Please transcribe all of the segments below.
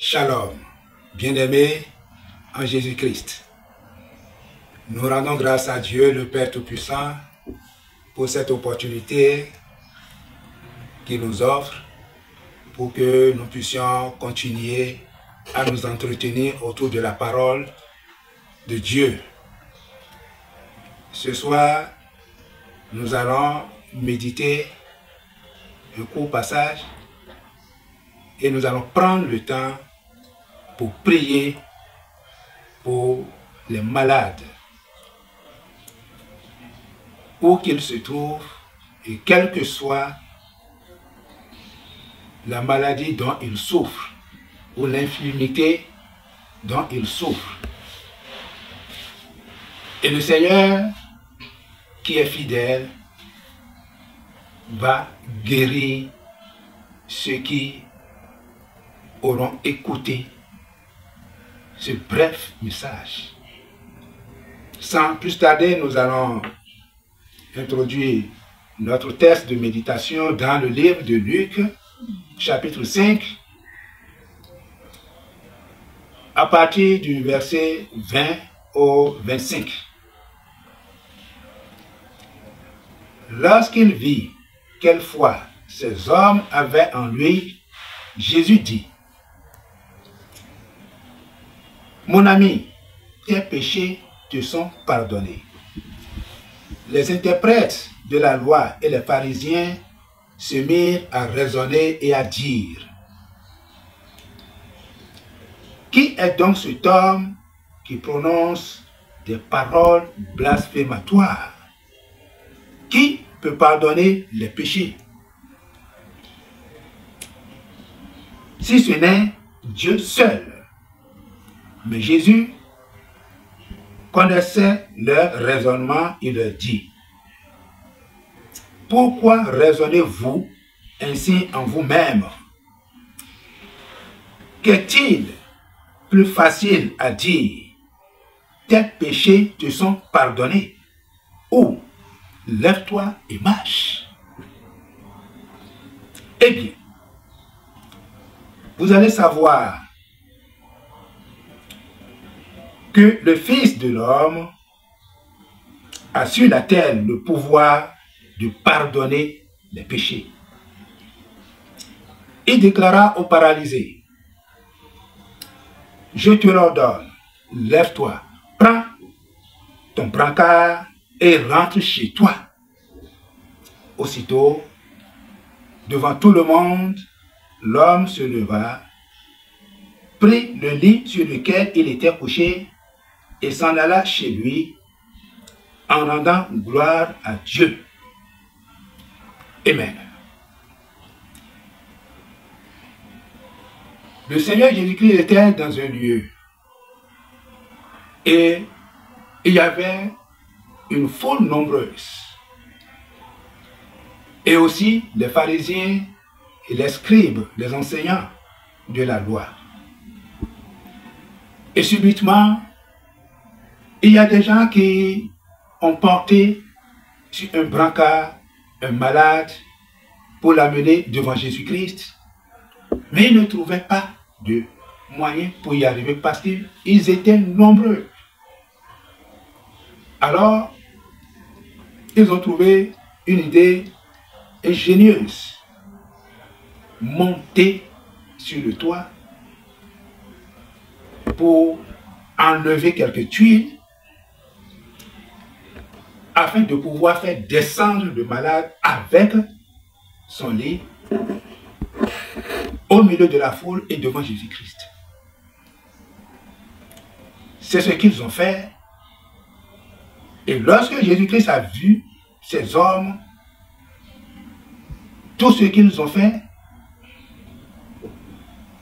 Shalom, bien-aimés en Jésus-Christ. Nous rendons grâce à Dieu, le Père Tout-Puissant, pour cette opportunité qu'il nous offre pour que nous puissions continuer à nous entretenir autour de la parole de Dieu. Ce soir, nous allons méditer un court passage et nous allons prendre le temps pour prier pour les malades, où qu'ils se trouvent et quelle que soit la maladie dont ils souffrent ou l'infirmité dont ils souffrent. Et le Seigneur, qui est fidèle, va guérir ceux qui auront écouté ce bref message. Sans plus tarder, nous allons introduire notre texte de méditation dans le livre de Luc, chapitre 5, à partir du verset 20 au 25. Lorsqu'il vit quelle foi ces hommes avaient en lui, Jésus dit: Mon ami, tes péchés te sont pardonnés. Les interprètes de la loi et les pharisiens se mirent à raisonner et à dire: Qui est donc cet homme qui prononce des paroles blasphématoires? Qui peut pardonner les péchés, si ce n'est Dieu seul? Mais Jésus connaissait leur raisonnement, il leur dit: Pourquoi raisonnez-vous ainsi en vous-même? Qu'est-il plus facile à dire: tes péchés te sont pardonnés, ou lève-toi et marche? Eh bien, vous allez savoir que le Fils de l'homme a sur la terre le pouvoir de pardonner les péchés. Il déclara au paralysé: Je te l'ordonne, lève-toi, prends ton brancard et rentre chez toi. Aussitôt, devant tout le monde, l'homme se leva, prit le lit sur lequel il était couché et s'en alla chez lui en rendant gloire à Dieu. Amen. Le Seigneur Jésus-Christ était dans un lieu et il y avait une foule nombreuse. Et aussi les pharisiens et les scribes, les enseignants de la loi. Et subitement, il y a des gens qui ont porté sur un brancard un malade pour l'amener devant Jésus-Christ, mais ils ne trouvaient pas de moyen pour y arriver parce qu'ils étaient nombreux. Alors, ils ont trouvé une idée ingénieuse: monter sur le toit pour enlever quelques tuiles afin de pouvoir faire descendre le malade avec son lit au milieu de la foule et devant Jésus-Christ. C'est ce qu'ils ont fait. Et lorsque Jésus-Christ a vu ces hommes, tout ce qu'ils ont fait,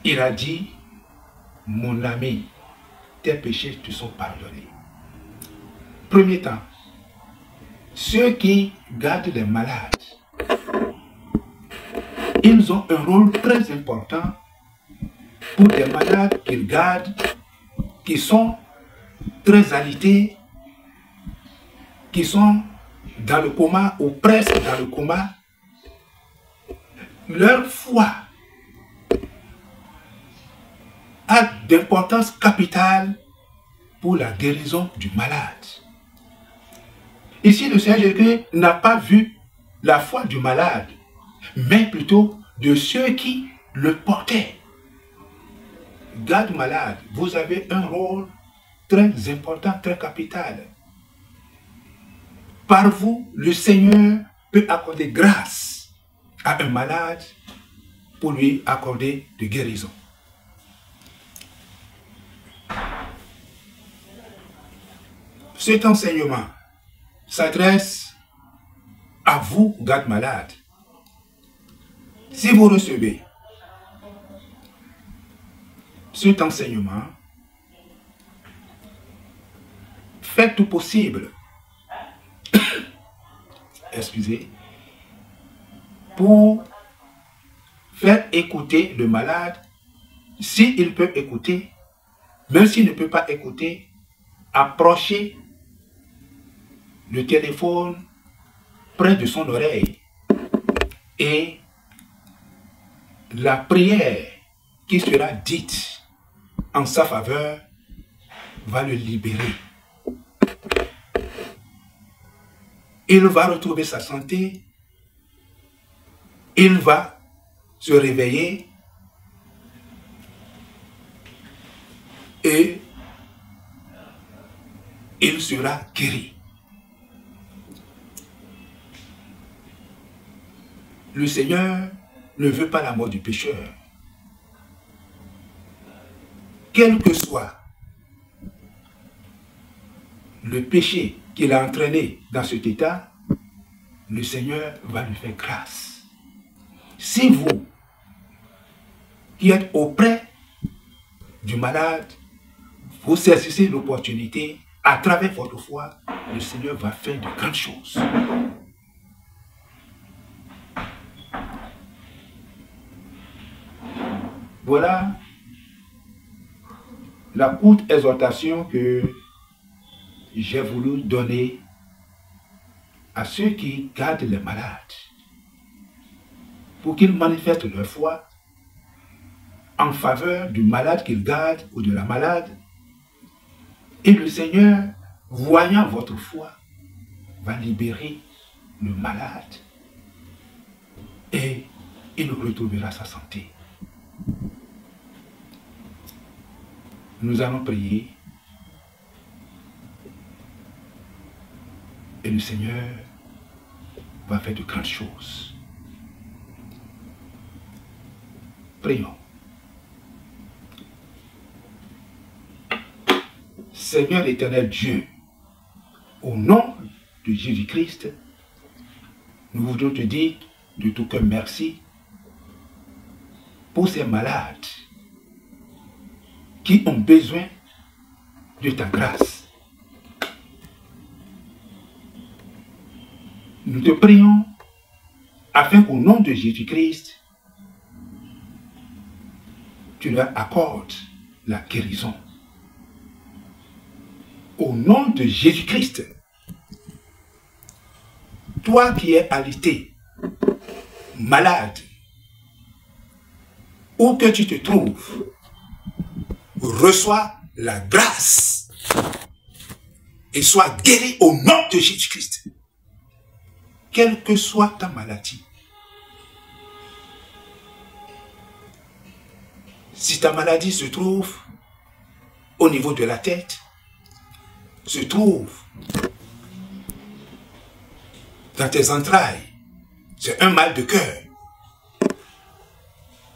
il a dit: Mon ami, tes péchés te sont pardonnés. Premier temps, ceux qui gardent les malades, ils ont un rôle très important pour les malades qu'ils gardent, qui sont très alités, qui sont dans le coma ou presque dans le coma. Leur foi a d'importance capitale pour la guérison du malade. Ici, le Seigneur Jésus n'a pas vu la foi du malade, mais plutôt de ceux qui le portaient. Garde malade, vous avez un rôle très important, très capital. Par vous, le Seigneur peut accorder grâce à un malade pour lui accorder de guérison. Cet enseignement s'adresse à vous, garde malade. Si vous recevez cet enseignement, faites tout possible, excusez, pour faire écouter le malade, s'il peut écouter, même s'il ne peut pas écouter, approchez le téléphone près de son oreille et la prière qui sera dite en sa faveur va le libérer. Il va retrouver sa santé, il va se réveiller et il sera guéri. Le Seigneur ne veut pas la mort du pécheur. Quel que soit le péché qu'il a entraîné dans cet état, le Seigneur va lui faire grâce. Si vous, qui êtes auprès du malade, vous saisissez l'opportunité, à travers votre foi, le Seigneur va faire de grandes choses. Voilà la courte exhortation que j'ai voulu donner à ceux qui gardent les malades, pour qu'ils manifestent leur foi en faveur du malade qu'ils gardent ou de la malade. Et le Seigneur, voyant votre foi, va libérer le malade et il retrouvera sa santé. Nous allons prier et le Seigneur va faire de grandes choses. Prions. Seigneur éternel Dieu, au nom de Jésus-Christ, nous voudrions te dire de tout cœur merci pour ces malades qui ont besoin de ta grâce. Nous te prions afin qu'au nom de Jésus-Christ, tu leur accordes la guérison. Au nom de Jésus-Christ, toi qui es alité, malade, où que tu te trouves, reçois la grâce et sois guéri au nom de Jésus-Christ. Quelle que soit ta maladie. Si ta maladie se trouve au niveau de la tête, se trouve dans tes entrailles, c'est un mal de cœur,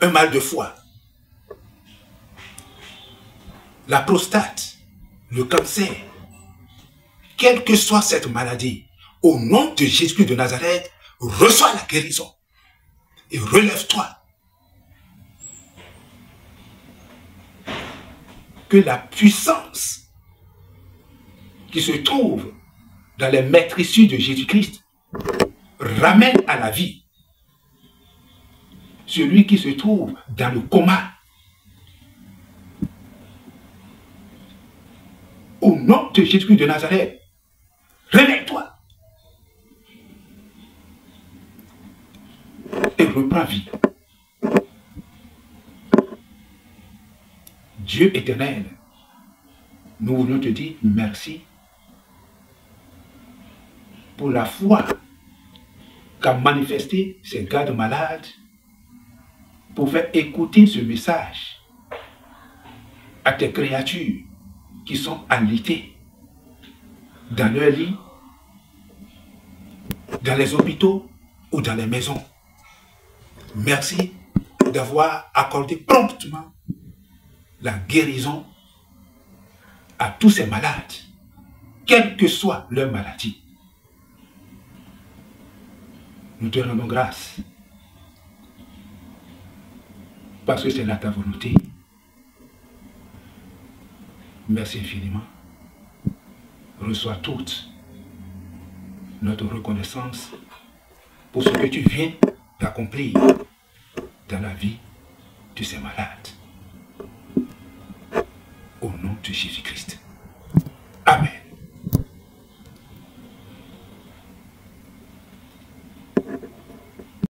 un mal de foie, la prostate, le cancer, quelle que soit cette maladie, au nom de Jésus de Nazareth, reçois la guérison et relève-toi. Que la puissance qui se trouve dans les maîtrisses de Jésus-Christ ramène à la vie celui qui se trouve dans le coma. Au nom de Jésus de Nazareth, réveille-toi et reprends vie. Dieu éternel, nous voulons te dire merci pour la foi qu'a manifesté ces gardes malades pour faire écouter ce message à tes créatures qui sont alitées dans leur lit, dans les hôpitaux ou dans les maisons. Merci d'avoir accordé promptement la guérison à tous ces malades, quelle que soit leur maladie. Nous te rendons grâce parce que c'est là ta volonté. Merci infiniment. Reçois toute notre reconnaissance pour ce que tu viens d'accomplir dans la vie de ces malades. Au nom de Jésus-Christ. Amen.